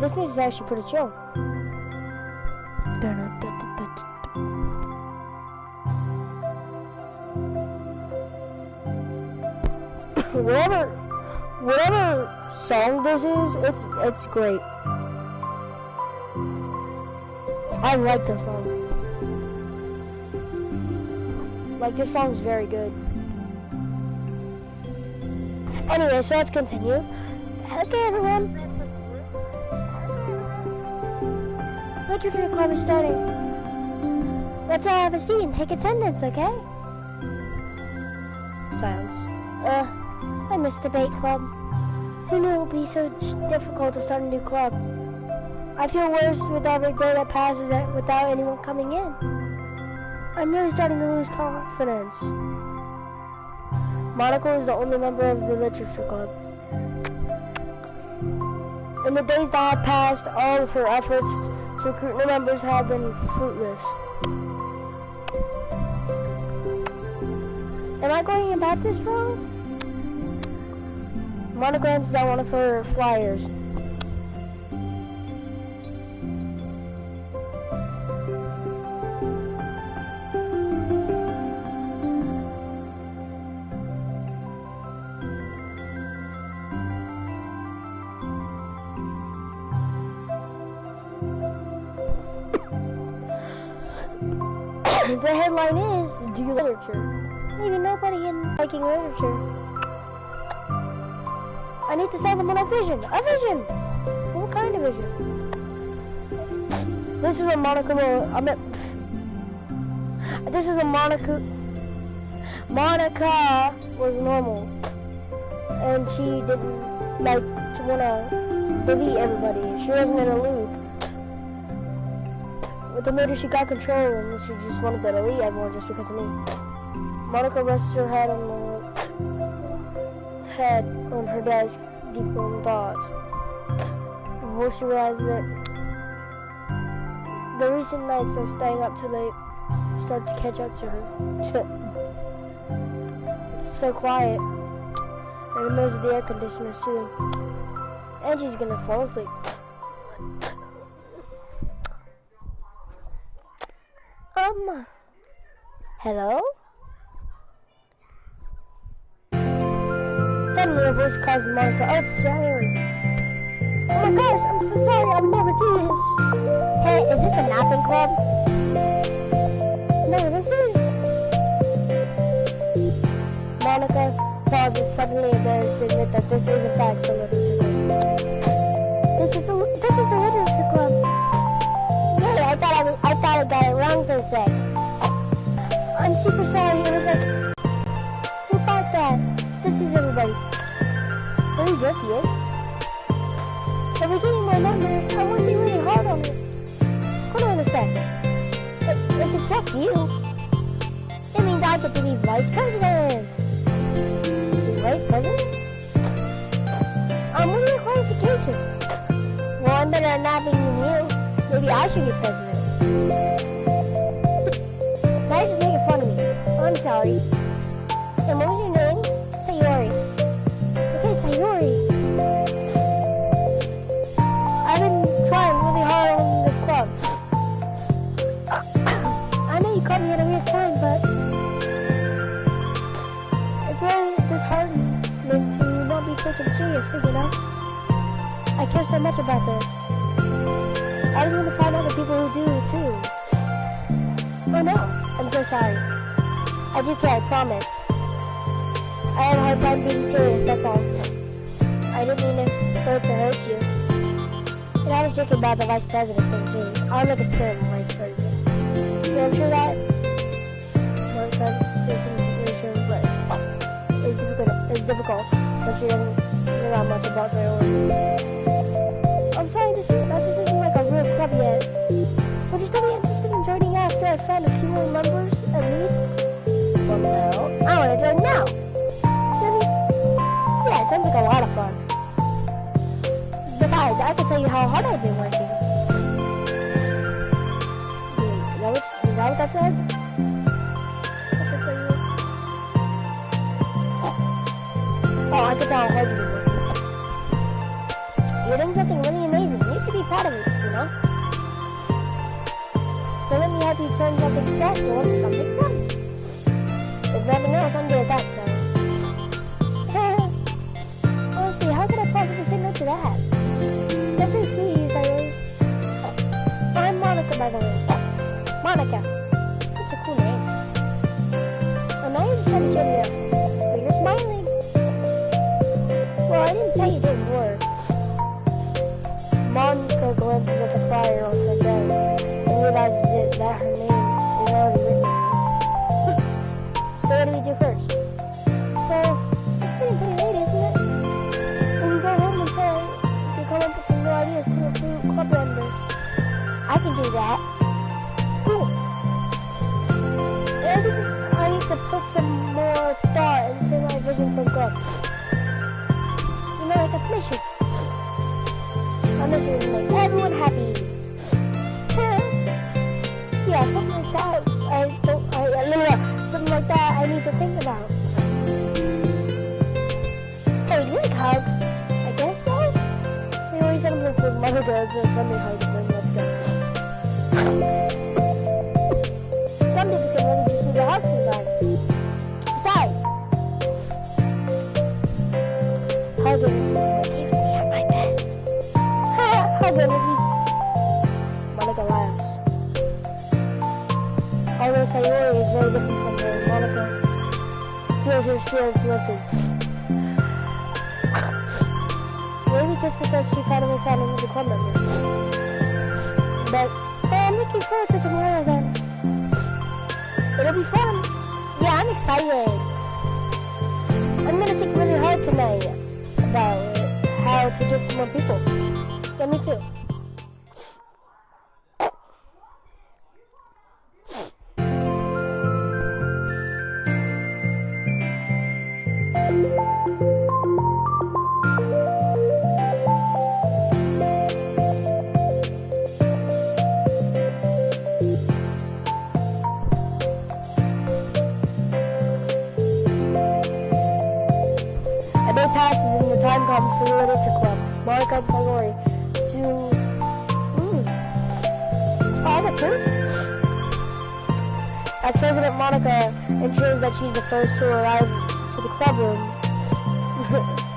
this music's actually pretty chill. Whatever song this is, it's great. I like this song. Like, this song's very good. Anyway, so let's continue. Okay, everyone. Literature club is starting. Let's all have a seat and take attendance, okay? Silence. I missed debate club. Who knew it would be so difficult to start a new club? I feel worse with every day that passes without anyone coming in. I'm really starting to lose confidence. Monica is the only member of the literature club. In the days that have passed, all of her efforts to recruit new members have been fruitless. Am I going about this wrong? Monica glances at one of her flyers. The headline is, do you like literature? Maybe nobody in liking literature. I need to sell them on a vision. A vision! What kind of vision? This is what Monica this is when Monica was normal. And she didn't like to wanna delete everybody. She wasn't in a loop. With the motor, she got control and she just wanted to delete everyone just because of me. Monica rests her head on her desk, deep in thought. Before she realizes it, the recent nights of staying up too late start to catch up to her. It's so quiet, and the noise of the air conditioner is soothing. And she's gonna fall asleep. Hello? Suddenly a voice calls Monica. Oh, it's Sarah. Oh my gosh, I'm so sorry, I would never do this. Hey, is this the napping club? No, this is... Monica pauses, suddenly embarrassed to admit that this is in fact the literature club. This is the literature club. Yeah, I thought I got it wrong for a sec. I'm super sorry. It was like, who bought that? This is everybody. Really just you? If we're getting more members, I'm working really hard on it. Hold on a sec. If it's just you, it means I get to be vice president. Be vice president? What are your qualifications? Well, I'm better at napping than you. Maybe I should be president. Now you're just making fun of me. I'm sorry. And what was your name? Sayori. Okay, Sayori. I've been trying really hard on this club. I know you caught me at a weird time, but it's really disheartening to not be taken seriously, you know? I care so much about this. I just want to find out the people who do too. Oh no, I'm so sorry. I do care, I promise. I had a hard time being serious, that's all. I didn't mean for it to hurt you. And I was joking about the vice president thing too. I'm not considered the vice president. You know, I'm sure that vice president but it's difficult when she doesn't know that much about Sayori. I'm sorry, this isn't like a real club yet. Would you still be interested in joining after I found a few more members, at least? Well, no. I want to join now. Really? Yeah, it sounds like a lot of fun. Besides, I can tell you how hard I've been working. Is that what that said? I can tell you. Oh, I can tell how hard you've been working. You're doing something really amazing. You should be proud of it, you know? So let me help you turn something stressful into something fun. If nothing else, I'm good at that, so. Honestly, how could I possibly say no to that? That's so sweet, you say. I'm Monica, by the way. Monica. Such a cool name. And now you're just trying to cheer me up. But you're smiling. Well, I didn't say you didn't work. Monica glances at the flyer on her desk and realizes that her name is already written on it. So what do we do first? Well, it's getting pretty late, isn't it? We can go home and play. We can come up with some new ideas to recruit club members. I can do that. Cool. I need to put some more thought into my vision for club. You know, like a mission. My mission is to make everyone happy. Yeah, something like that. Something like that I need to think about. Hey, you like hugs? I guess so. So you always end up with mother girls and friendly hugs, then let's go. Some people can really just need a hug sometimes. Besides, hugging is what keeps me at my best. Hugging with me. Monica laughs. Although Sayori is very different from her, Monica feels her spirits lifted. Maybe just because she finally found another club member. But I'm looking forward to tomorrow then. It'll be fun. Yeah, I'm excited. I'm gonna think really hard tonight about how to get more people. Yeah, me too. Passes and the time comes for the literature club. Monica and Sayori to I got two. As President Monica ensures that she's the first to arrive to the club room,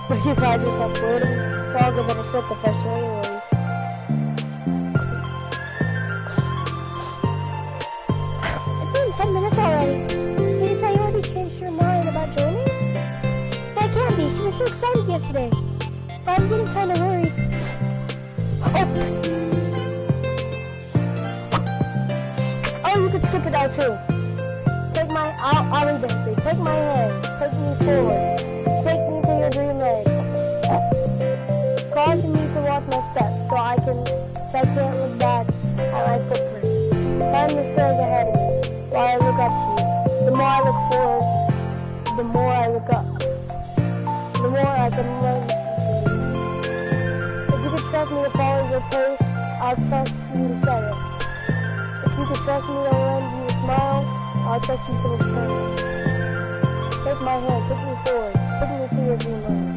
where she finds herself waiting longer than expected for Sayori. It's been 10 minutes already. Maybe Sayori changed her mind about joining? She was so excited yesterday, but I'm getting kind of worried. Oh, you could skip it out too. I'll read them to you. Take my hand, take me forward, take me to your dream land. Cause me to watch my steps, so I can't look back at my footprints. Climb the stairs ahead of me, while I look up to you. The more I look forward, the more I look up. The more I can learn from you. If you could trust me to follow your pace, I'll trust you to set it. If you could trust me to lend you a smile, I'll trust you to return it. Take my hand, take me forward, take me to your dreamland.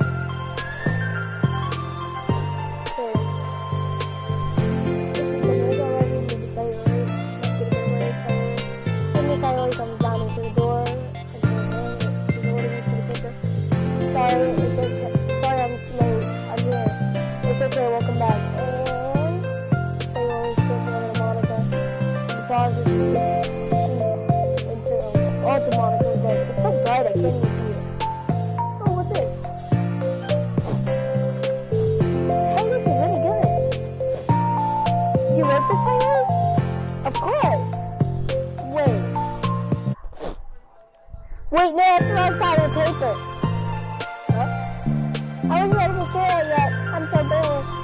Okay. If you can wait already, maybe Sayori. Sayori comes down into the door, and she's holding me to the picture. Sorry, I'm late. I'm here. It's okay, welcome back. And Sayori spins over to Monica. She pauses to Monica's desk. It's so bright I can't even see it. Oh, what's this? Hey, this is really good. You wrote this, Sayori? Of course. Wait, no, that's the wrong side of the paper. I wasn't ready to share it yet. I'm so embarrassed.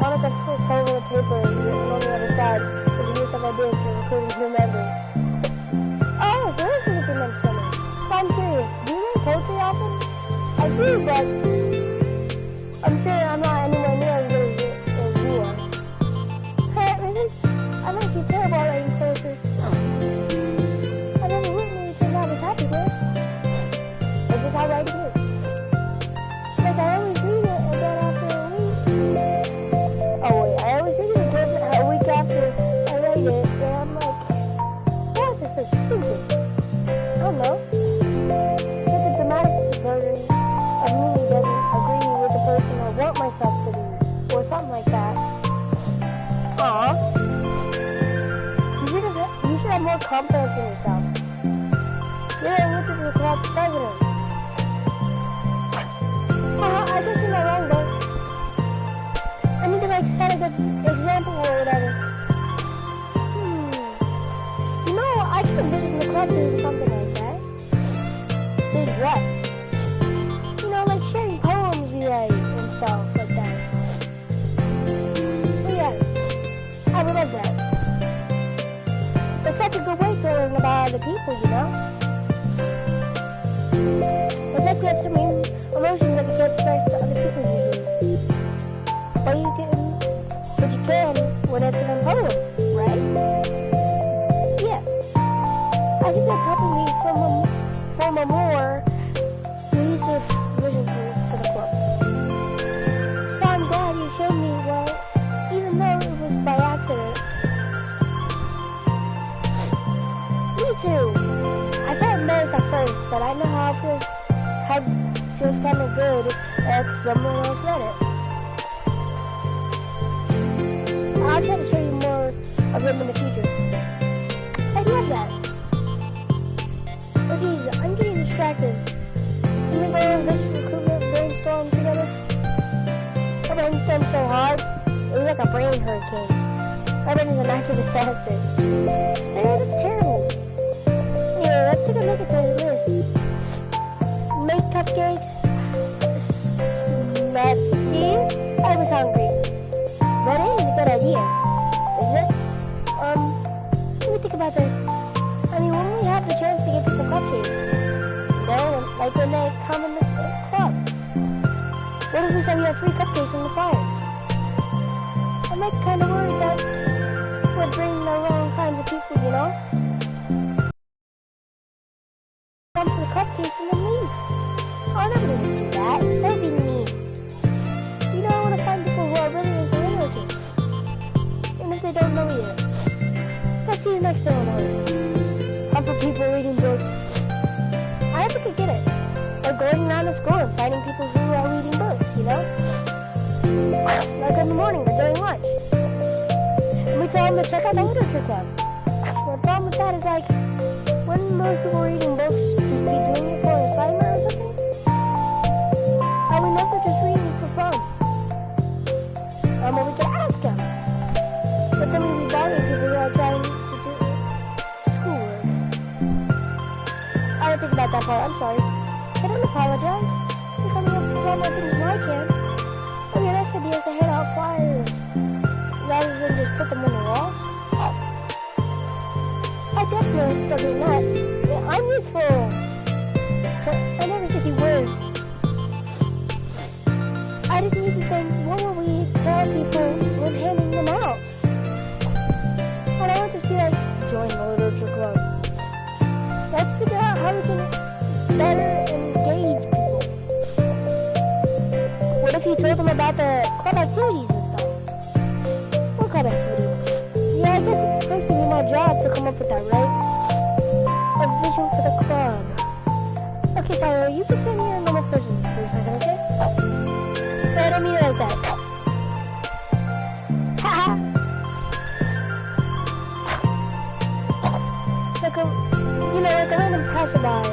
Monica flips over the paper and written on the other side is a list of ideas for recruiting new members. Oh, so this is what you meant for me. So I'm curious, do you read poetry often? I do, but I'm sure I'm not anywhere near as good as you are. Hey, really? I'm actually terrible at writing poetry. I never written anything that was happy with. It's just how writing is. Like, I always read it, and then after a week... Oh, wait, I You're a literally corrupt president. I guess you're not wrong though. I need to like set a good example or whatever. You know, I could envision the club doing something like that. Big what? You know, like sharing poems we write and stuff like that. Oh yeah, I would love that. It's such a good way to learn about other people, you know? It's like we have so many emotions that we can't express to other people usually. But you can when it's in a poem, right? Yeah. I think that's helping me form a more cohesive vision for the club. So I'm glad you showed me, well, even though it was by accident. Me too. I felt embarrassed at first, but I know how it feels kind of good that someone else read it. I'll try to show you more of them in the future. I love that. Oh geez, I'm getting distracted. Can we go over this recruitment brainstorm together? I brainstormed so hard, it was like a brain hurricane. My brain is a natural disaster. So yeah, that's terrible. Anyway, let's take a look at the list. Make cupcakes. Let's see. I was hungry. That is a good idea, is it? Let me think about this. I mean, when we have the chance to give people cupcakes, you know, like when they come in the club. What if we say we have free cupcakes from the flyers? I'm like kind of worried that we're bringing the wrong kinds of people, you know? Come for the cupcakes and then leave. I'm never going to do that. That would be mean. You know, I want to find people who are really into literature. And if they don't know yet. Let's see the next thing on the list. Hunt for people reading books. I think I get it. Like going around the school and finding people who are reading books, you know? Like in the morning or during lunch. And we tell them to check out the literature club. The problem with that is like, wouldn't most people reading books just be doing it for an assignment or something? I would love to just read it for fun. Well, we could ask them. But then we'd be bothering people who are trying to do schoolwork. I didn't think about that part, I'm sorry. I don't apologize. You're coming up with a lot more things than I can. Oh, your next idea is to hand out flyers rather than just put them on the wall. I definitely still doing that. Yeah, I'm useful. I never said the words. I just need to think, what will we tell people when handing them out? And I won't just be like, join the literature club. Let's figure out how we can better engage people. What if you told them about the club activities and stuff? What club activities? Yeah, I guess it's supposed to be my job to come up with that, right? A vision for the club. Okay, Sire, you pretend you're a normal person for a second, okay? But I don't mean it like that. Haha! Like like a random passerby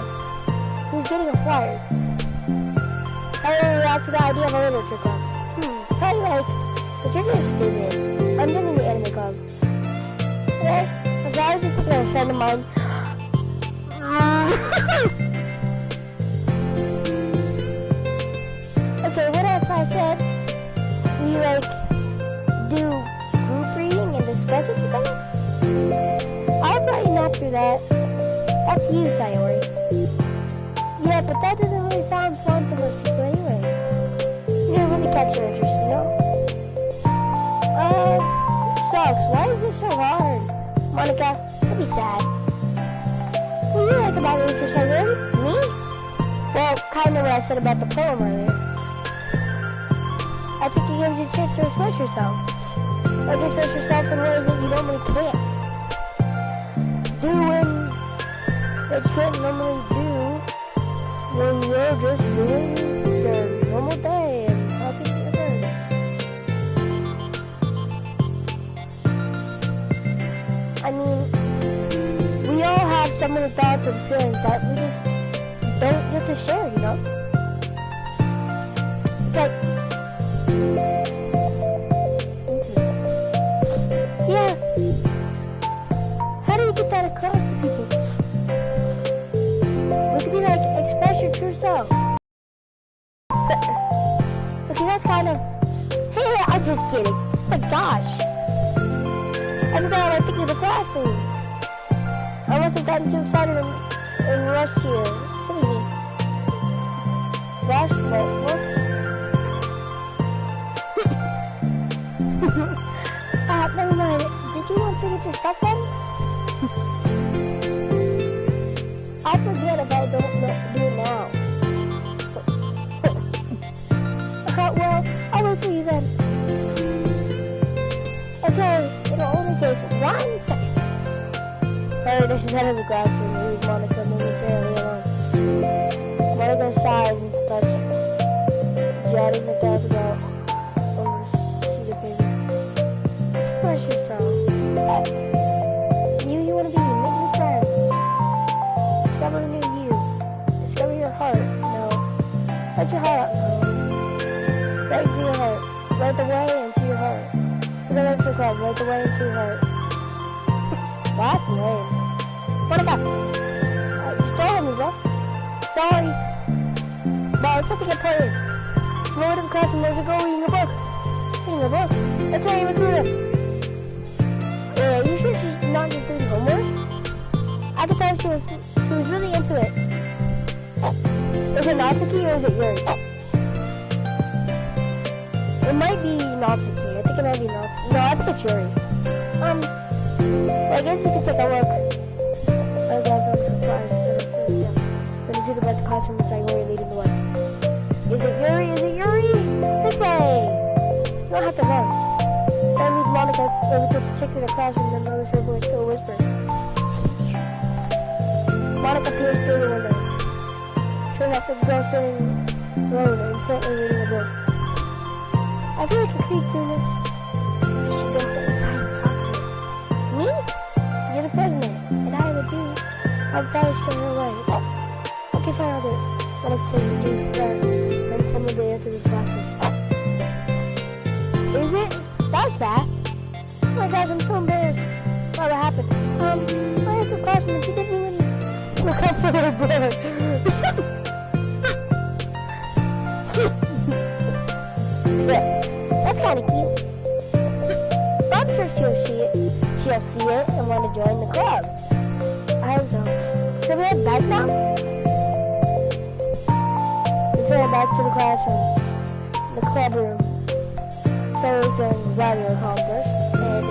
who's getting a flyer. How do you react to the idea of a literature club? Probably like, but you're just stupid. I'm joining the anime club. Okay? If I was just thinking of a friend of mine. Okay, what if I said we like do group reading and discuss it together? I'll probably not do that. That's you, Sayori. Yeah, but that doesn't really sound fun to most people anyway. You didn't really catch your interest, you know? Sucks. Why is this so hard? Monica, don't be sad. What do you like about literature, Sayori? Me? Well, kind of what I said about the poem earlier. I think it gives you a chance to express yourself. Or to express yourself in ways that you normally can't. That you can't normally do when you're just doing your normal day and talking to your friends. I mean, we all have some many thoughts and feelings that we just don't get to share, you know? It's like, yeah, how do you get that across to people? We could be like, express your true self. Okay, that's kind of, hey, I'm just kidding. Oh my gosh. I forgot all my things in the classroom. I must have gotten too excited and rushed here. Silly me. Rushed? What? Never mind. Did you want to get your stuff done? I'll forget if I don't do it now. Well, I'll wait for you then. Okay, it'll only take 1 second. Sorry that she's out of the classroom. Leave Monica momentarily alone. Monica sighs and starts jotting her thoughts about over a sheet of paper. Express yourself. You want to be, make new friends. Discover a new you. Discover your heart. No. Let your heart out. No. Right into your heart. Right the way into your heart. For the rest of the club, right the way into your heart. That's lame. What about? You stole me, bro. Sorry. But it's something important. Go to the classroom, there's a girl reading a book. Reading a book? That's how you recruit her. Are you sure she's not just doing homework? I could tell she was really into it. Is it Natsuki or is it Yuri? It might be Natsuki. I think it might be Natsuki. No, I think it's Yuri. Well, I guess we could take a look. Then you see about the classroom and say Yuri leading the way. Is it Yuri? Is it Yuri? This way! You don't have to run. So I lead Monica over to a particular classroom and notice her voice still whisper. See here. Monica peers through the window. Sure enough, there's a girl sitting alone and intently reading a book. I feel like a creep doing this. We should go inside and talk to her. Me? You're the president, and I would do. I'd probably scare her away. Okay, fine, I'll do it. What if they do that? Then timidly enter the classroom. Is it? That was fast. Oh my gosh, I'm so embarrassed. What happened? I entered the classroom and she didn't even look up for her brother. That's kind of cute. I'm sure she'll see it and want to join the club. I hope so. Should we head back now? Let's head back to the classrooms, the club room. So we're feeling very accomplished, and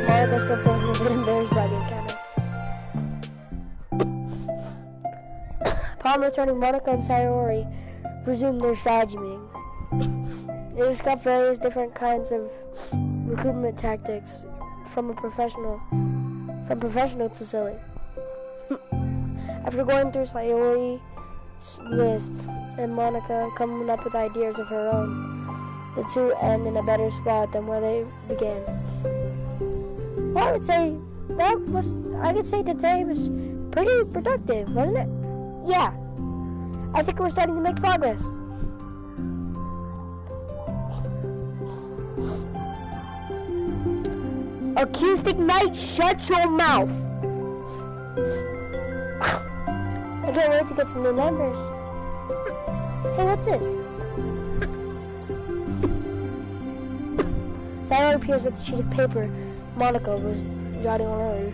Monica's still feeling a bit embarrassed by the encounter. Upon returning, Monica and Sayori resumed their strategy meeting. They discussed various different kinds of recruitment tactics from professional to silly. After going through Sayori's list and Monica coming up with ideas of her own, the two end in a better spot than where they began. Well, I could say the day was pretty productive, wasn't it? Yeah. I think we're starting to make progress. Acoustic Knight, shut your mouth! I can't wait to get some new members. Hey, what's this? Sayori appears at the sheet of paper Monica was jotting on earlier.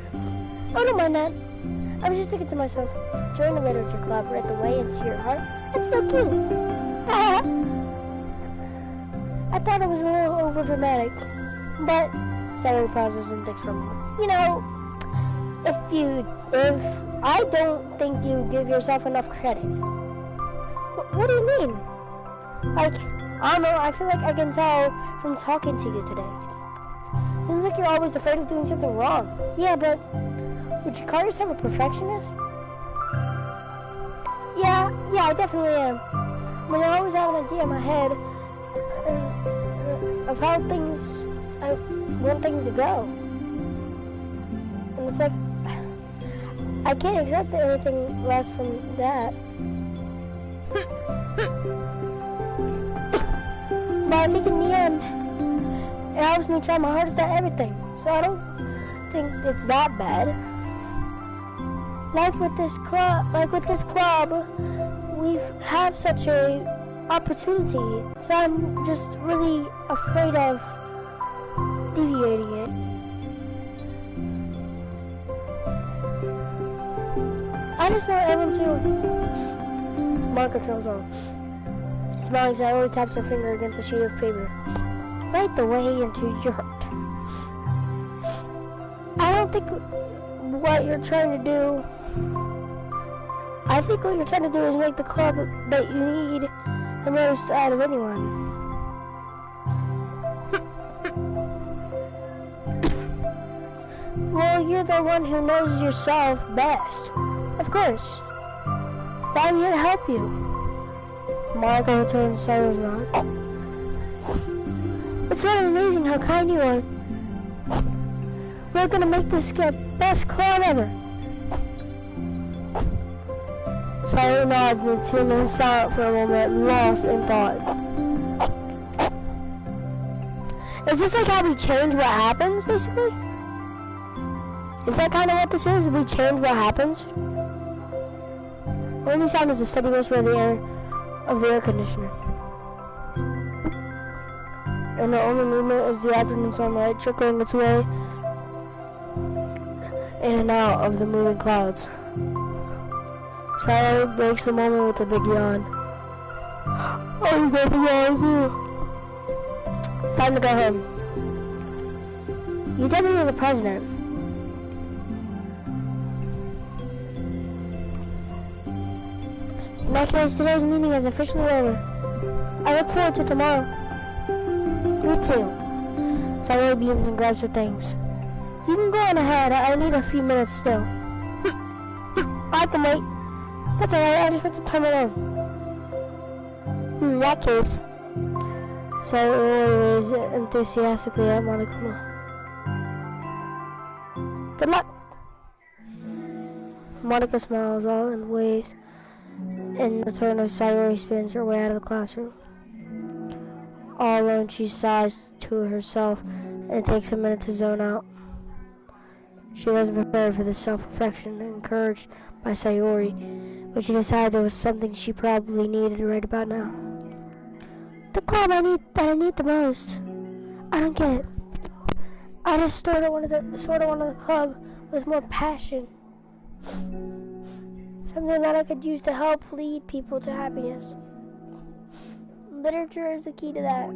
Oh, don't mind that. I was just thinking to myself, join the literature club right the way into your heart. That's so cute. I thought it was a little overdramatic, but Sayori pauses and thinks for a moment. You know, if I don't think you give yourself enough credit. What do you mean? Like, I don't know, I feel like I can tell from talking to you today. Seems like you're always afraid of doing something wrong. Yeah, but would you call yourself a perfectionist? Yeah, I definitely am. I mean, I always have an idea in my head of how I want things to go. And it's like, I can't accept anything less from that. But I think in the end, it helps me try my hardest at everything. So I don't think it's that bad. Like with this club, we have such a opportunity. So I'm just really afraid of deviating it. I just want everyone to mark controls on. Smiling, Sayori taps her finger against a sheet of paper. Right the way into your heart. I don't think what you're trying to do. I think what you're trying to do is make the club that you need the most out of anyone. Well, you're the one who knows yourself best. Of course. But I'm here to help you. Monica returns Sayori's nod. It's really amazing how kind you are. We're gonna make this the best club ever. Sayori nods and the two men silent for a moment, lost in thought. Is this like how we change what happens, basically? Is that kind of what this is? We change what happens? The only sound is the steady whisper of the air conditioner. And the only movement is the afternoon sunlight trickling its way in and out of the moving clouds. Sayori breaks the moment with a big yawn. I'm going to yawn too. Time to go home. You definitely the president. In that case, today's meeting is officially over. I look forward to tomorrow. Me too. Sayori beams and grabs her things. You can go on ahead. I need a few minutes still. I can wait. That's alright, I just want to turn it on. In that case. Sayori waves enthusiastically at Monokuma. Good luck! Monica smiles all and waves. In return, as Sayori spins her way out of the classroom. All alone, she sighs to herself and takes a minute to zone out. She wasn't prepared for this self-reflection, encouraged by Sayori, but she decided it was something she probably needed right about now. The club I need the most. I don't get it. I just sort of wanted the club with more passion. Something that I could use to help lead people to happiness. Literature is the key to that.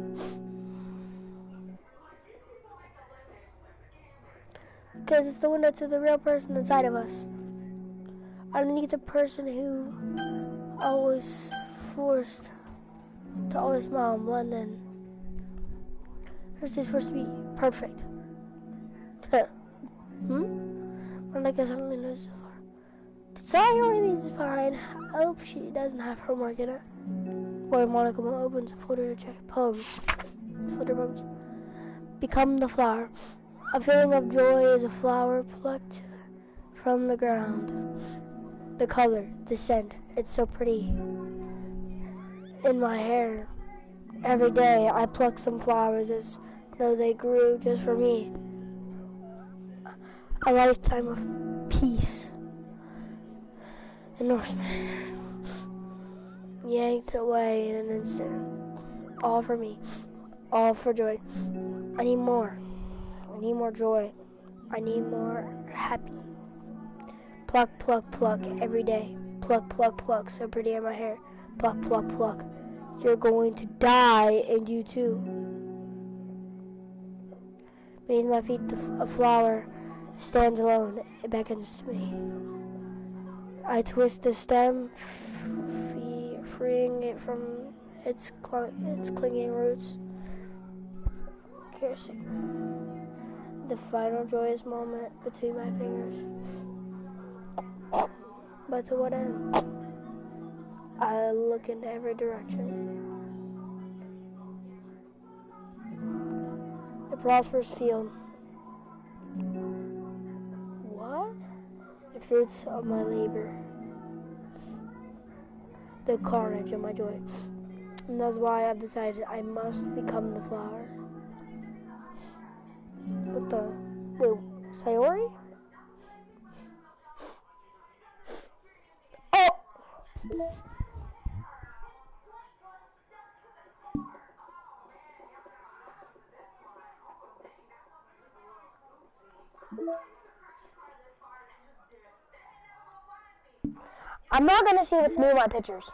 Because it's the window to the real person inside of us. Underneath the person who always forced to always smile and blend in. Who's just supposed to be perfect? Monica suddenly knows the floor. Sayori is fine. I hope she doesn't have homework in it. Boy, Monica opens a folder to check poems. Folder poems. Become the flower. A feeling of joy is a flower plucked from the ground. The color, the scent, it's so pretty. In my hair. Every day I pluck some flowers as though they grew just for me. A lifetime of peace and nourishment. Yanked away in an instant. All for me. All for joy. I need more. I need more joy. I need more happy. Pluck, pluck, pluck every day. Pluck, pluck, pluck. So pretty in my hair. Pluck, pluck, pluck. You're going to die, and you too. Beneath my feet, a flower stands alone. It beckons to me. I twist the stem, freeing it from its clinging roots. Kissing the final joyous moment between my fingers. But to what end? I look in every direction. A prosperous field. What? A fruits of my labor, the carnage of my joy. And that's why I've decided I must become the flower. What the? Wait, Sayori? Oh! I'm not gonna see what's new in my pictures.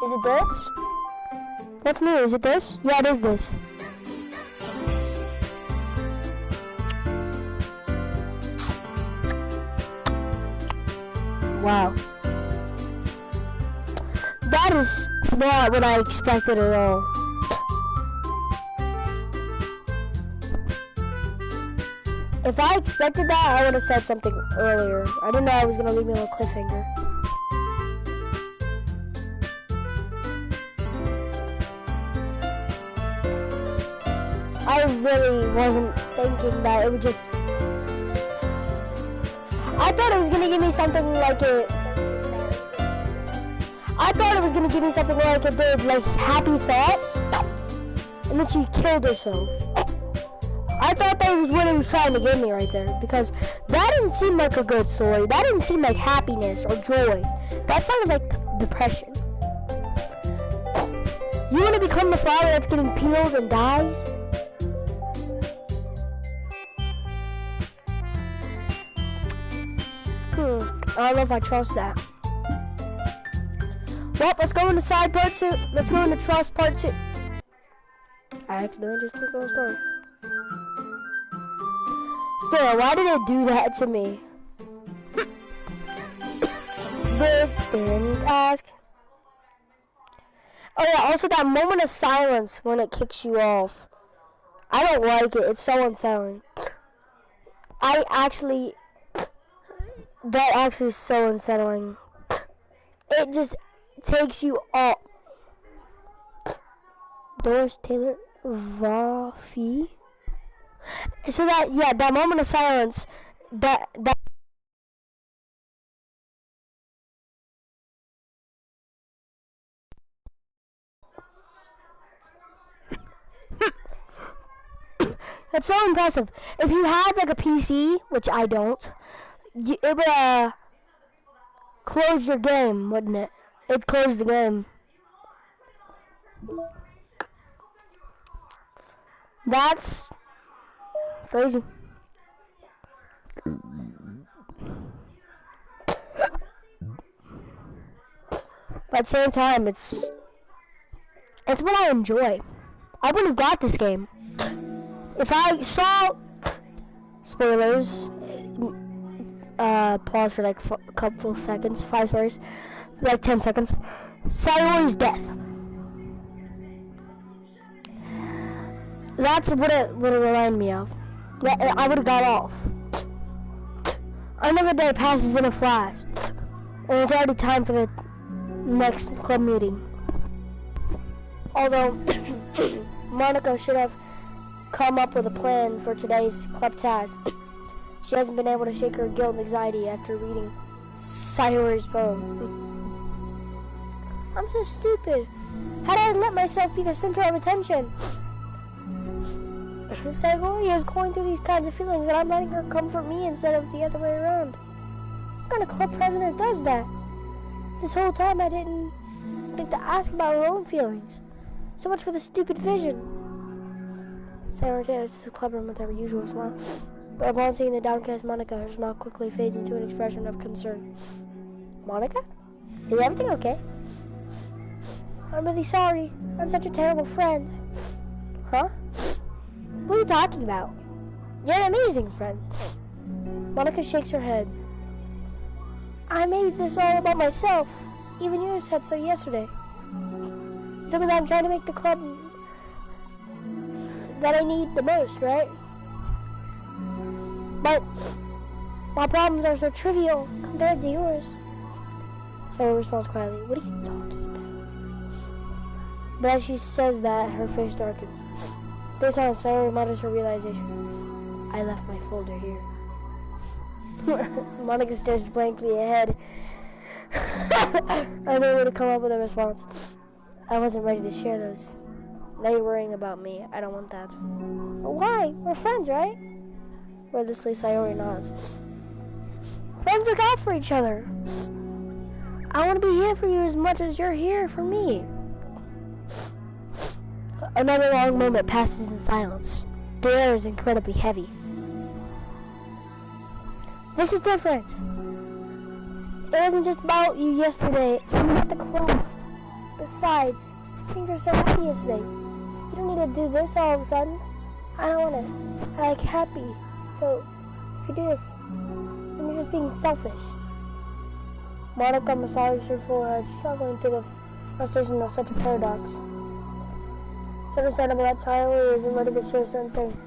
Is it this? What's new? Is it this? Yeah, it is this. Wow. That is not what I expected at all. If I expected that, I would have said something earlier. I didn't know I was going to leave me a little cliffhanger. I really wasn't thinking that it would just... I thought it was going to give me something like it... I thought it was going to give me something like it did, like happy thoughts. And then she killed herself. I thought that was what it was trying to give me right there. Because that didn't seem like a good story. That didn't seem like happiness or joy. That sounded like depression. You want to become the flower that's getting peeled and dies? I don't know if I trust that. Well, let's go into side part 2. Let's go into trust part 2. I accidentally just clicked on the story. Still, why did it do that to me? Didn't ask. Oh yeah, also that moment of silence when it kicks you off. I don't like it. It's so unsettling. That actually is so unsettling. It just takes you off. Doris Taylor Vafi. So that moment of silence, that that's so impressive. If you had like a PC, which I don't, it would close your game, wouldn't it? It'd close the game. That's crazy. But at the same time, it's what I enjoy. I wouldn't have got this game if I saw spoilers. Pause for like a couple seconds, 5 stories, like 10 seconds. Sayori's death. That's what it reminded me of. I would have got off. Another day passes in a flash, and it's already time for the next club meeting. Although Monica should have come up with a plan for today's club task, she hasn't been able to shake her guilt and anxiety after reading Sayori's poem. I'm so stupid. How did I let myself be the center of attention? Sayori is going through these kinds of feelings, and I'm letting her comfort me instead of the other way around. What kind of club president does that? This whole time I didn't think to ask about her own feelings. So much for the stupid vision. Sayori enters the clubroom with her usual smile, but upon seeing the downcast Monica, her smile quickly fades into an expression of concern. Monica? Is everything okay? I'm really sorry. I'm such a terrible friend. Huh? What are you talking about? You're an amazing friend. Monica shakes her head. I made this all about myself. Even you said so yesterday. Something that I'm trying to make the club that I need the most, right? But my problems are so trivial compared to yours. Sarah responds quietly. What are you talking But as she says that, her face darkens. This time, Sayori mutters her realization. I left my folder here. Monica stares blankly ahead, unable to come up with a response. I wasn't ready to share those. Now you're worrying about me. I don't want that. Why? We're friends, right? Wordlessly, Sayori nods. Friends look out for each other. I want to be here for you as much as you're here for me. Another long moment passes in silence. The air is incredibly heavy. This is different. It wasn't just about you yesterday. It was at the club. Besides, things were so happy yesterday. You don't need to do this all of a sudden. I don't want to. I like happy. So, if you do this, then you're just being selfish. Monica massages her forehead, struggling to the frustration of such a paradox. It's understandable that Tyler isn't ready to share certain things.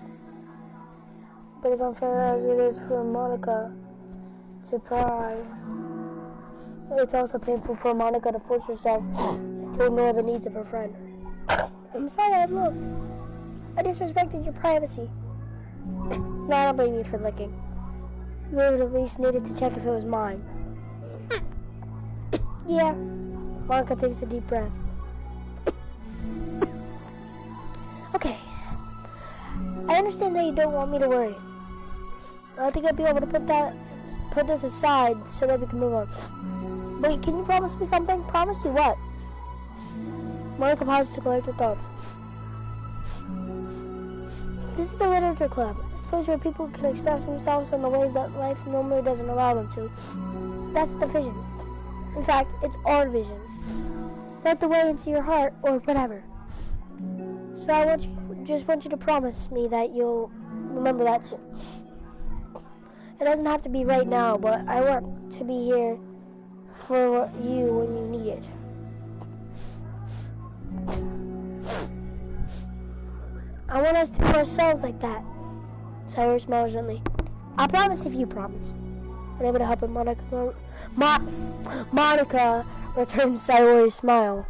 But as unfair as it is for Monica to pry, it's also painful for Monica to force herself to ignore the needs of her friend. I'm sorry I looked. I disrespected your privacy. No, I don't blame you for licking. You would have at least needed to check if it was mine. Yeah. Monica takes a deep breath. Okay. I understand that you don't want me to worry. I think I'll be able to put this aside so that we can move on. Wait, can you promise me something? Promise you what? Monica pauses to collect her thoughts. This is the literature club. It's a place where people can express themselves in the ways that life normally doesn't allow them to. That's the vision. In fact, it's our vision. Not the way into your heart or whatever. So I just want you to promise me that you'll remember that soon. It doesn't have to be right now, but I want to be here for you when you need it. I want us to be ourselves like that. Sayori smiles gently. I promise if you promise. Unable to help her, Monica returns Sayori's smile.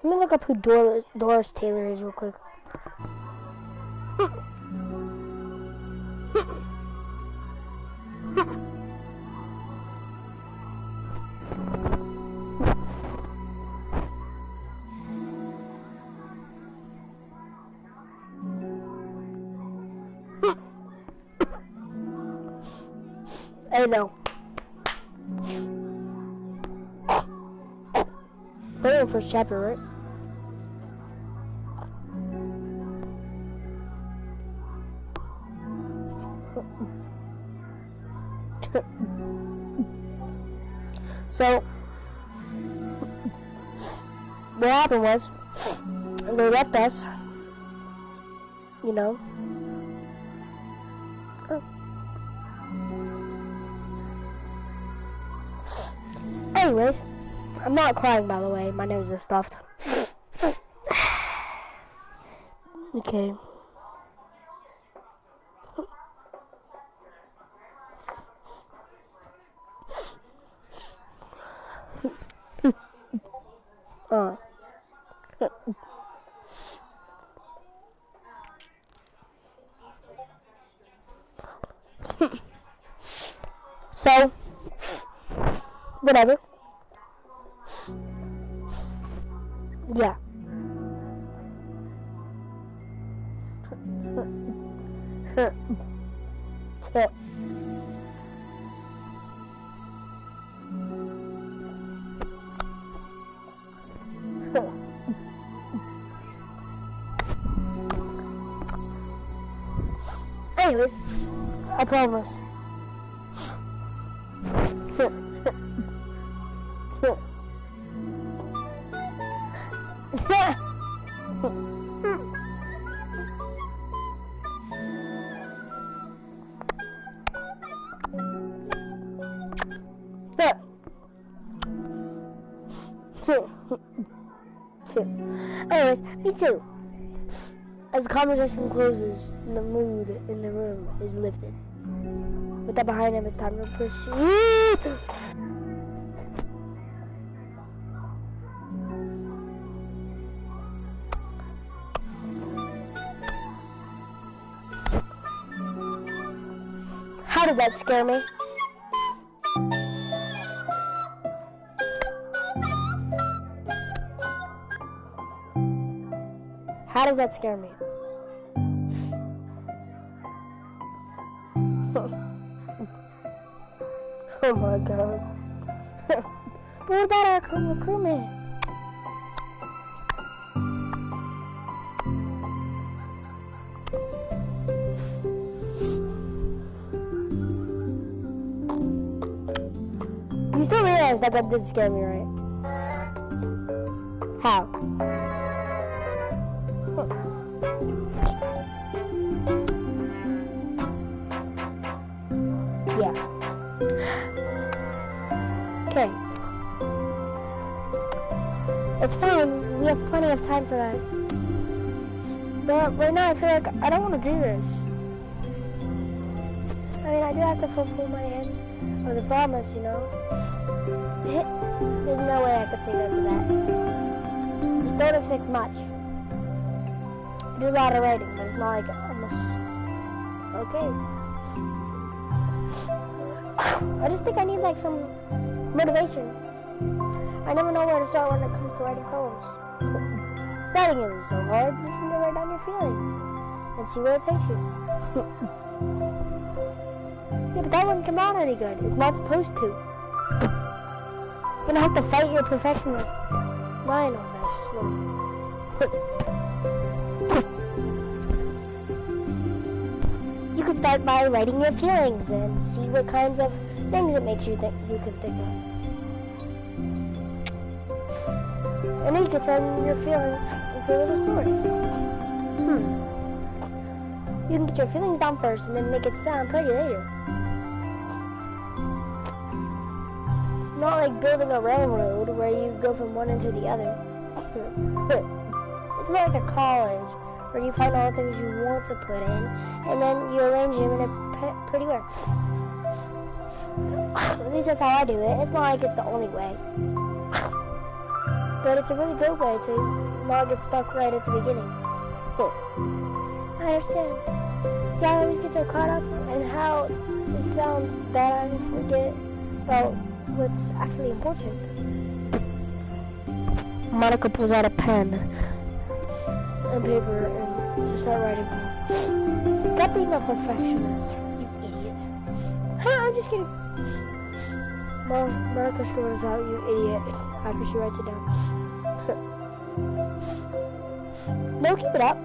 Let me look up who Doris Taylor is real quick. I know. We're in the first chapter, right? So, what happened was, they left us, you know. Anyways, I'm not crying, by the way. My nose is stuffed. Okay. So, whatever. Yeah. Anyways, I promise. Anyways, me too. As the conversation closes, the mood in the room is lifted. With that behind him, it's time to proceed. How did that scare me? How does that scare me? Oh my god. But what about our crewman? You still realize that did scare me, right? How? Yeah. Okay. It's fine. We have plenty of time for that. But right now I feel like I don't want to do this. I mean, I do have to fulfill my end of the promise, you know? There's no way I could say no to that. Just don't expect much. I do a lot of writing, but it's not like almost... Okay. I just think I need like some motivation. I never know where to start when it comes to writing poems. Starting isn't so hard. You just need to write down your feelings and see where it takes you. Yeah, but that wouldn't come out any good. It's not supposed to. You're gonna have to fight your perfectionist mind on this one. You could start by writing your feelings and see what kinds of things it makes you think you can think of. And then you can turn your feelings into a little story. You can get your feelings down first and then make it sound pretty later. It's not like building a railroad where you go from one end to the other. It's more like a college where you find all the things you want to put in and then you arrange them in a pretty way. At least that's how I do it. It's not like it's the only way. But it's a really good way to not get stuck right at the beginning. I understand. Yeah, I always get so caught up in how it sounds that I forget about what's actually important. Monica pulls out a pen and paper and to start writing. Stop being a perfectionist, you idiot. I'm just kidding. Monica scribbles out, you idiot, after she writes it down. No, keep it up.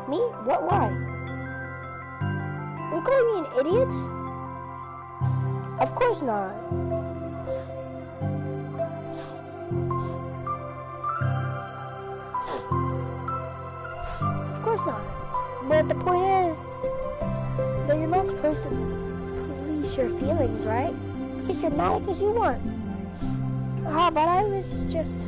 Me? What? Why? Are you calling me an idiot? Of course not. Of course not. But the point is that you're not supposed to police your feelings, right? Be as dramatic as you want. But I was just...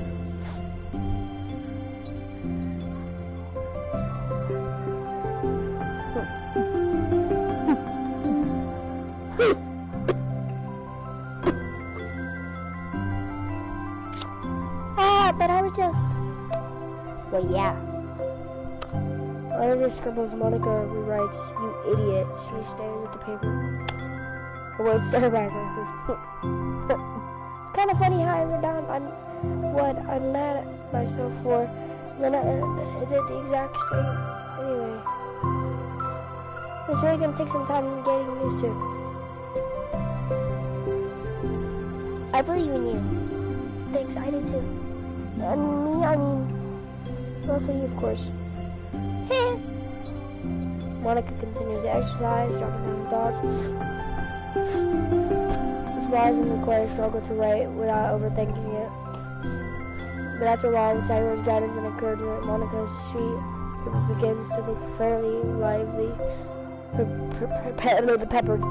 but I was just... Well, yeah. Under scribbles, Monica rewrites, you idiot. She stares at the paper. Her words stare back at her. It's kind of funny how I wrote down what I'm mad at myself for, and then I did the exact same anyway. It's really gonna take some time getting used to. I believe in you. Thanks, I do too. And me, I mean, also you, of course. Monica continues the exercise, dropping down her thoughts. It's wise and requires struggle to write without overthinking it. But after a while, with Tyler's guidance and encouragement, Monica's sheet begins to look fairly lively, peppered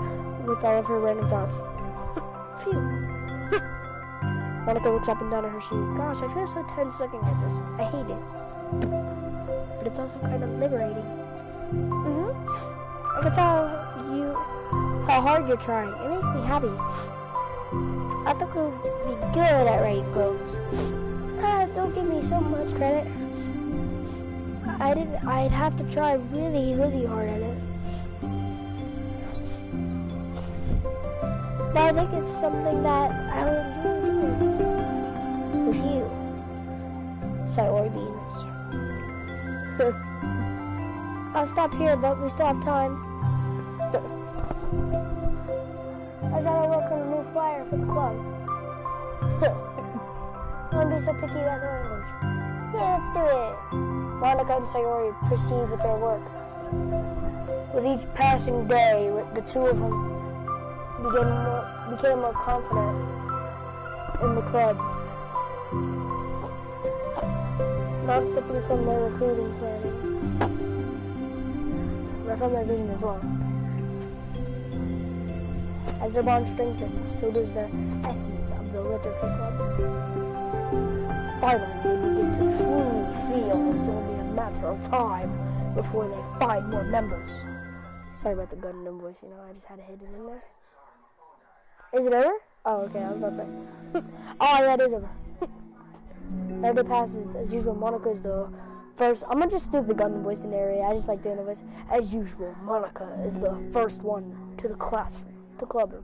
with all of her random thoughts. Phew. Monica looks up and down at her sheet. Gosh, I feel so tense looking at this. I hate it. But it's also kind of liberating. I That's how hard you're trying. It makes me happy. I think we'll be good at writing poems. Don't give me so much credit. I'd have to try really, really hard at it. But I think it's something that I will enjoy doing with you. Sour beans. I'll stop here, but we still have time. I gotta work on a new flyer for the club. Don't be so picky about the language. Yeah, let's do it. Monica and Sayori proceed with their work. With each passing day, the two of them became more confident in the club. Not simply from their recruiting planning, but from their vision as well. As their bond strengthens, so does the essence of the literature club. Finally, they begin to truly feel it's only a matter of time before they find more members. Sorry about the Gundam voice, I just had to hit it in there. Is it over? Oh, okay, I was about to say. Oh, yeah, it is over. Every day passes, as usual, Monica is the first. I'm gonna just do the Gundam voice in the area. I just like doing the voice. As usual, Monica is the first one to the classroom. The clubroom.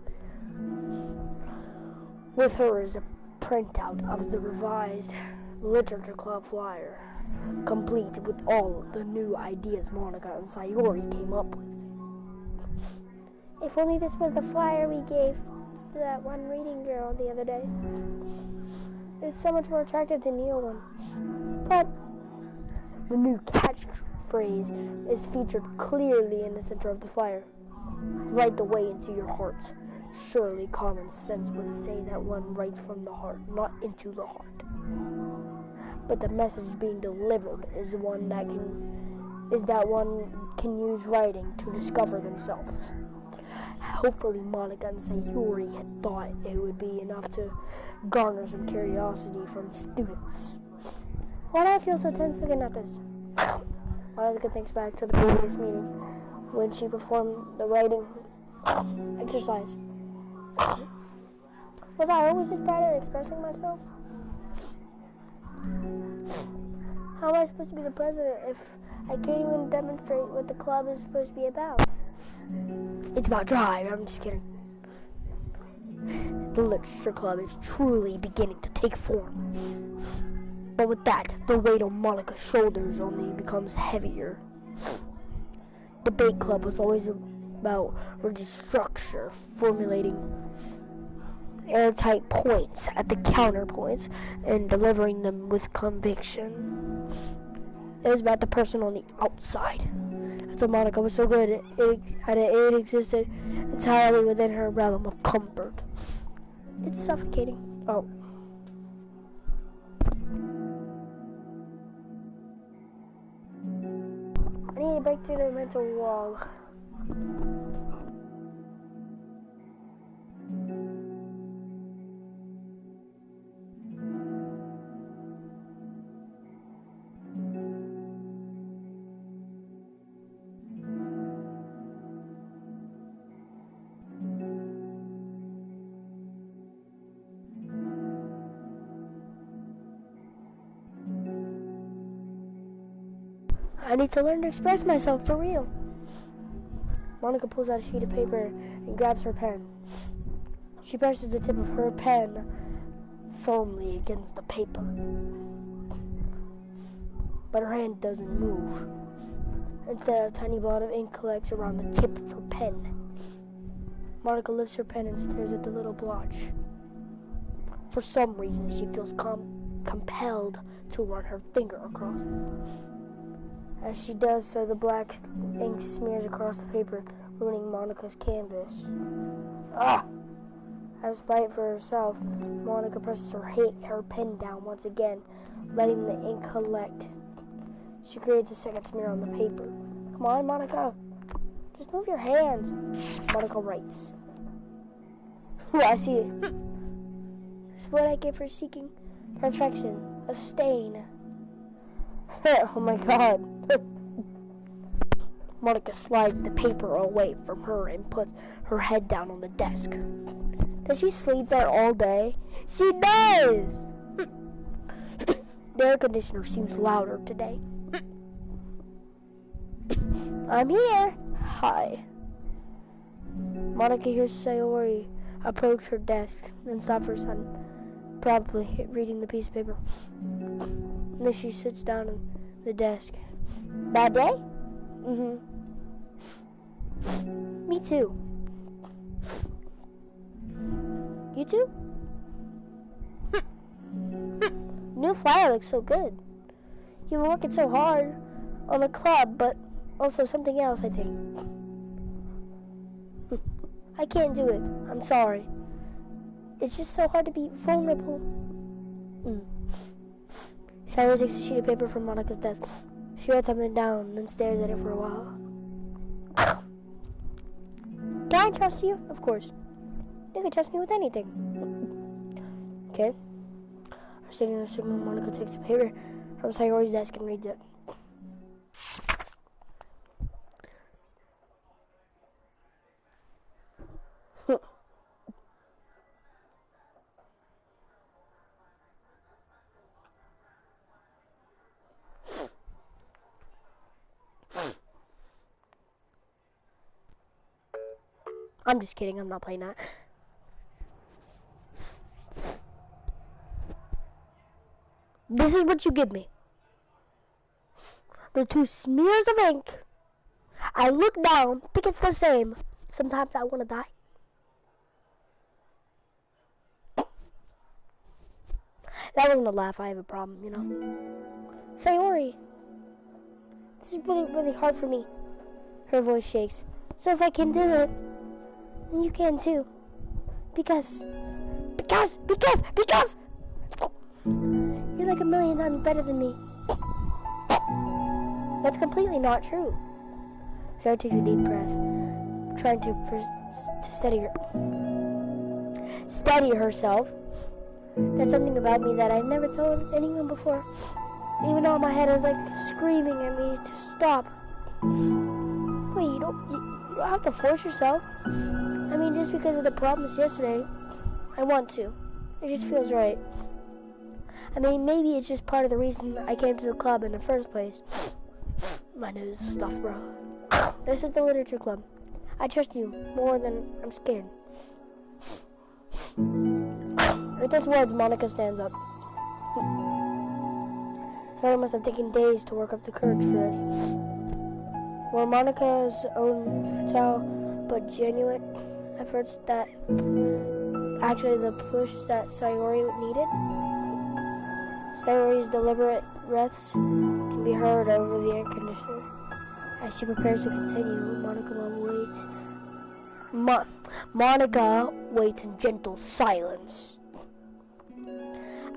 With her is a printout of the revised literature club flyer, complete with all the new ideas Monica and Sayori came up with. If only this was the flyer we gave to that one reading girl the other day. It's so much more attractive than the old one. But the new catchphrase is featured clearly in the center of the flyer. Write the way into your heart. Surely common sense would say that one writes from the heart, not into the heart. But the message being delivered is that one can use writing to discover themselves. Hopefully Monica and Sayori had thought it would be enough to garner some curiosity from students. Why do I feel so tense looking at this? Monica thinks back to the previous meeting when she performed the writing exercise. Was I always this bad at expressing myself? How am I supposed to be the president if I can't even demonstrate what the club is supposed to be about? It's about drive, I'm just kidding. The literature club is truly beginning to take form. But with that, the weight on Monica's shoulders only becomes heavier. Debate club was always about rigid structure, formulating airtight points at the counterpoints and delivering them with conviction. It was about the person on the outside. So Monica was so good at it existed entirely within her realm of comfort. It's suffocating. Oh. I need to break through the mental wall. I need to learn to express myself for real. Monica pulls out a sheet of paper and grabs her pen. She presses the tip of her pen firmly against the paper. But her hand doesn't move. Instead, a tiny blot of ink collects around the tip of her pen. Monica lifts her pen and stares at the little blotch. For some reason, she feels compelled to run her finger across it. As she does so, the black ink smears across the paper, ruining Monica's canvas. Ah! Out of spite for herself, Monica presses her pen down once again, letting the ink collect. She creates a second smear on the paper. Come on, Monica. Just move your hands. Monica writes. I see it. This is what I get for seeking perfection. A stain. Oh my god. Monica slides the paper away from her and puts her head down on the desk. Does she sleep there all day? She does! The air conditioner seems louder today. I'm here. Hi. Monica hears Sayori approach her desk, then stop for a second, probably reading the piece of paper. And then she sits down on the desk. Bad day? Mm-hmm. Me too. You too? New flyer looks so good. You've been working so hard on the club, but also something else, I think. I can't do it. I'm sorry. It's just so hard to be vulnerable. Sarah takes a sheet of paper from Monica's desk. She writes something down and then stares at it for a while. Can I trust you? Of course. You can trust me with anything. Okay. Sitting in the signal, Monica takes the paper from Sayori's desk and reads it. I'm just kidding, I'm not playing that. This is what you give me. The 2 smears of ink. I look down, think it's the same. Sometimes I want to die. That wasn't a laugh, I have a problem, you know. Sayori, this is really, really hard for me. Her voice shakes. So if I can do it, then you can too. Because you're like a million times better than me. That's completely not true. Sarah takes a deep breath, trying to steady herself. There's something about me that I've never told anyone before. Even though my head is like screaming at me to stop. Wait, you don't have to force yourself. I mean, just because of the problems yesterday, I want to. It just feels right. I mean, maybe it's just part of the reason I came to the club in the first place. My nose is stuffed, bro. This is the literature club. I trust you more than I'm scared. With those words, Monica stands up. Sarah must have taken days to work up the courage for this. Were Monica's own futile but genuine efforts that actually the push that Sayori needed? Sayori's deliberate breaths can be heard over the air conditioner. As she prepares to continue, Monica will wait. Monica waits in gentle silence.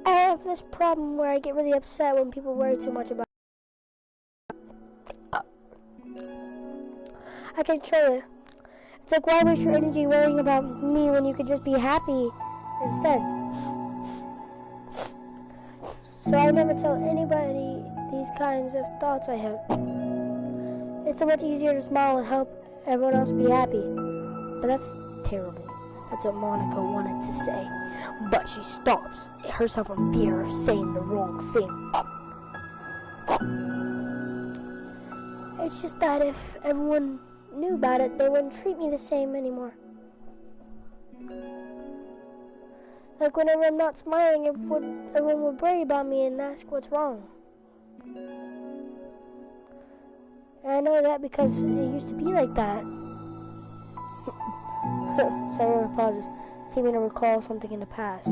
I have this problem where I get really upset when people worry too much about I can control it. It's like, why waste your energy worrying about me when you could just be happy instead? So I never tell anybody these kinds of thoughts I have. It's so much easier to smile and help everyone else be happy. But that's terrible. That's what Monica wanted to say. But she stops herself in fear of saying the wrong thing. It's just that if everyone knew about it, they wouldn't treat me the same anymore. Like whenever I'm not smiling, everyone would worry about me and ask what's wrong. And I know that because it used to be like that. Sarah pauses, seeming to recall something in the past.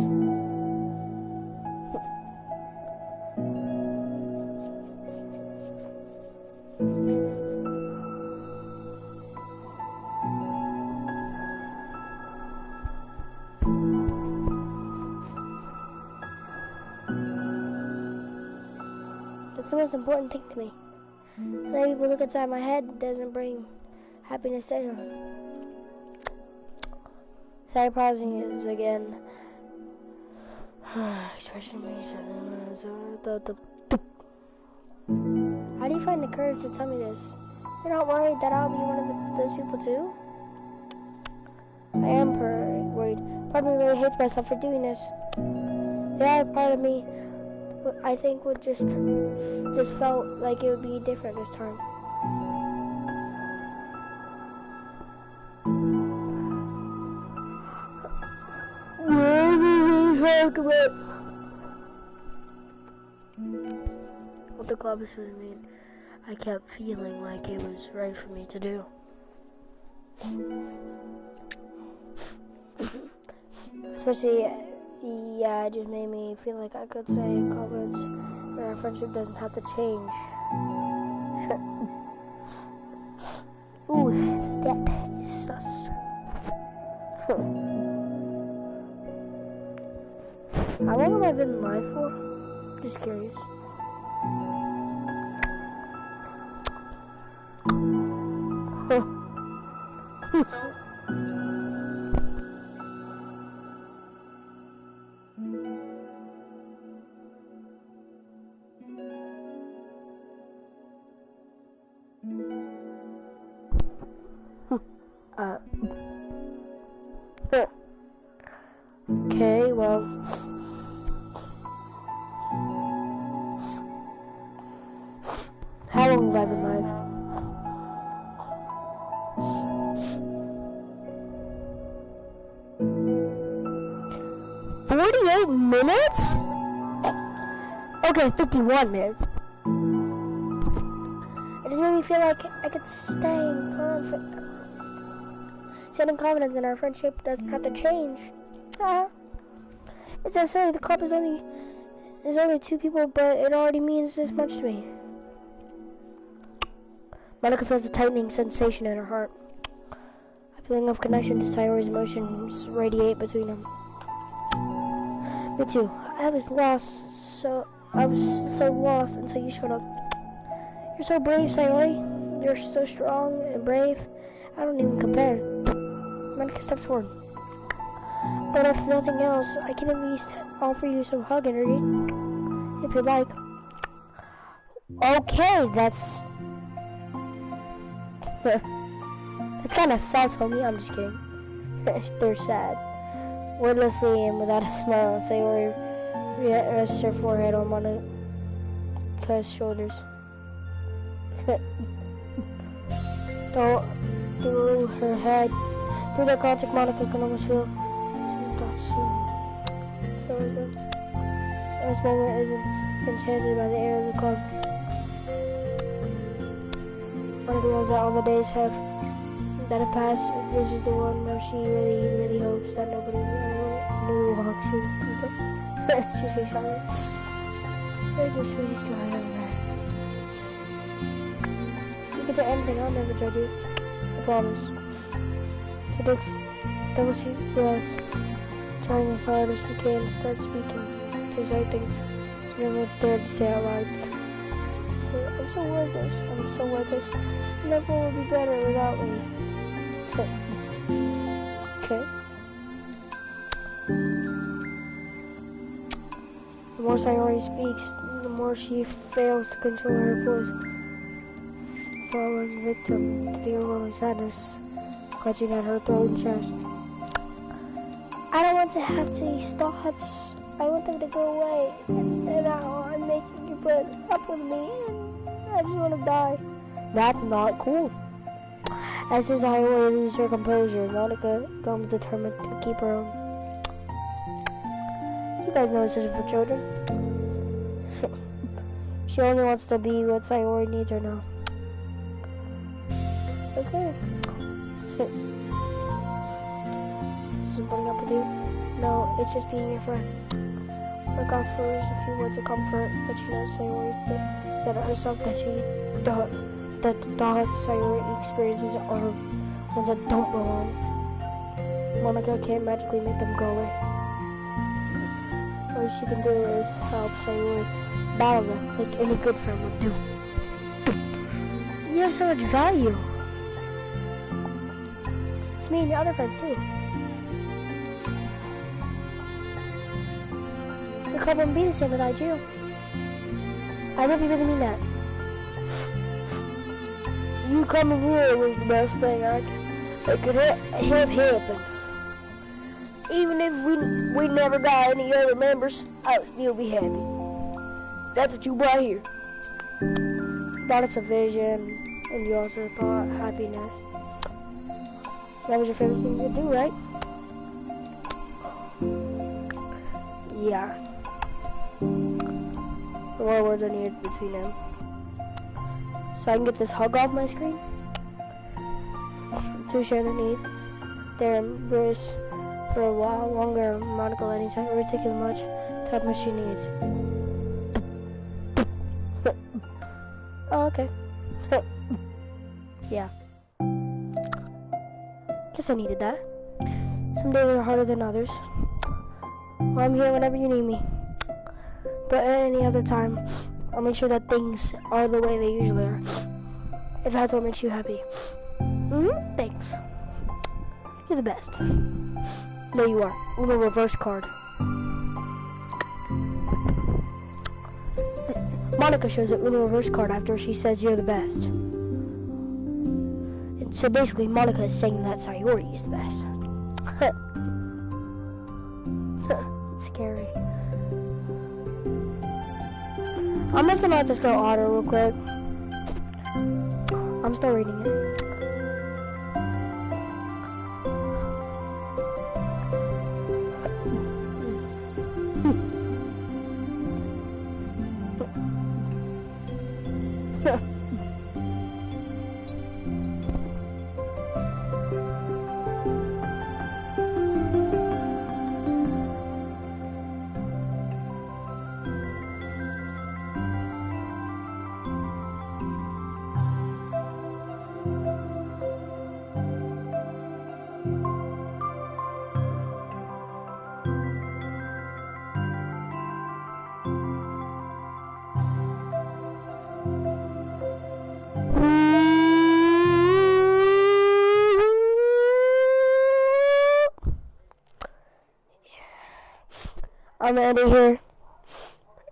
That's the most important thing to me. When people look inside my head, it doesn't bring happiness to anyone. Sarah pausing is again. Expression me. How do you find the courage to tell me this? You're not worried that I'll be one of those people too? I am worried. Part of me really hates myself for doing this. The other part of me, I think, would just felt like it would be different this time. What the club is going to mean, I kept feeling like it was right for me to do. Especially, yeah, it just made me feel like I could say in confidence that our friendship doesn't have to change. Ooh, that is sus. How long have I been live for? Just curious. Okay, well. How long have I been live? "48 minutes? Okay, 51 minutes. It just made me feel like I could stay in confidence in our friendship doesn't have to change. It's so silly. The club is only 2 people, but it already means this much to me. Monica feels a tightening sensation in her heart. A feeling of connection to Sayori's emotions radiate between them. Me too. I was so lost until you showed up. You're so brave, Sayori. You're so strong and brave. I don't even compare. Monica steps forward. But if nothing else, I can at least offer you some hug energy, if you'd like. Okay, that's kind of sus, homie. I'm just kidding. They're sad. Wordlessly and without a smile, Sayori rests her forehead on Monica's shoulders. Through her head, through their contact, Monica can almost feel thoughts soon. So good. This moment isn't enchanted by the air of the club. Monica knows that all the days that have passed, this is the one where she really hopes that nobody new walks in. She stays silent. You're the sweetest guy I've ever met. You can say anything, I'll never judge you. I promise. So Ddlc realized, trying as hard as she can to start speaking, to say things she never once dared to say out loud. I'm so worthless. Nothing will be better without me. Okay. The more Sayori speaks, the more she fails to control her voice, falling victim to the overwhelming sadness clutching at her throat and chest. I don't want to have these thoughts. I want them to go away. And now I'm making you put up with me, and I just want to die. That's not cool. As soon as Sayori loses her composure, Monica becomes determined to keep her own. You guys know this isn't for children. She only wants to be what Sayori needs her now. Okay. This isn't putting up with you. No, it's just being your friend. Monica offers a few words of comfort, but she knows Sayori said it herself that the thoughts Sayori experiences are ones that don't belong. Monica can't magically make them go away. All she can do is help Sayori battle them like any good friend would do. You have so much value. It's me and your other friends too. The club wouldn't be the same without you. I really mean that. you coming here was the best thing that could have happened. Even if we never got any other members, I would still be happy. That's what you brought here. Brought us a vision, and you also thought happiness. That was your favorite thing to do, right? Yeah. The more words are needed between them. So I can get this hug off my screen. To share the needs. Their embrace for a while longer. Monica letting her take as much time as she needs. Oh, okay. Yeah. Guess I needed that. Some days are harder than others. Well, I'm here whenever you need me. But at any other time, I'll make sure that things are the way they usually are. If that's what makes you happy. Thanks. You're the best. There you are. Uno reverse card. Monica shows an Uno reverse card after she says you're the best. And so basically, Monica is saying that Sayori is the best. It's scary. I'm just gonna let this go auto real quick. I'm still reading it. I'm gonna end it here.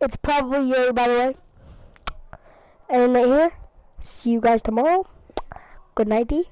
It's probably Yuri, by the way. And right here. See you guys tomorrow. Good night, D.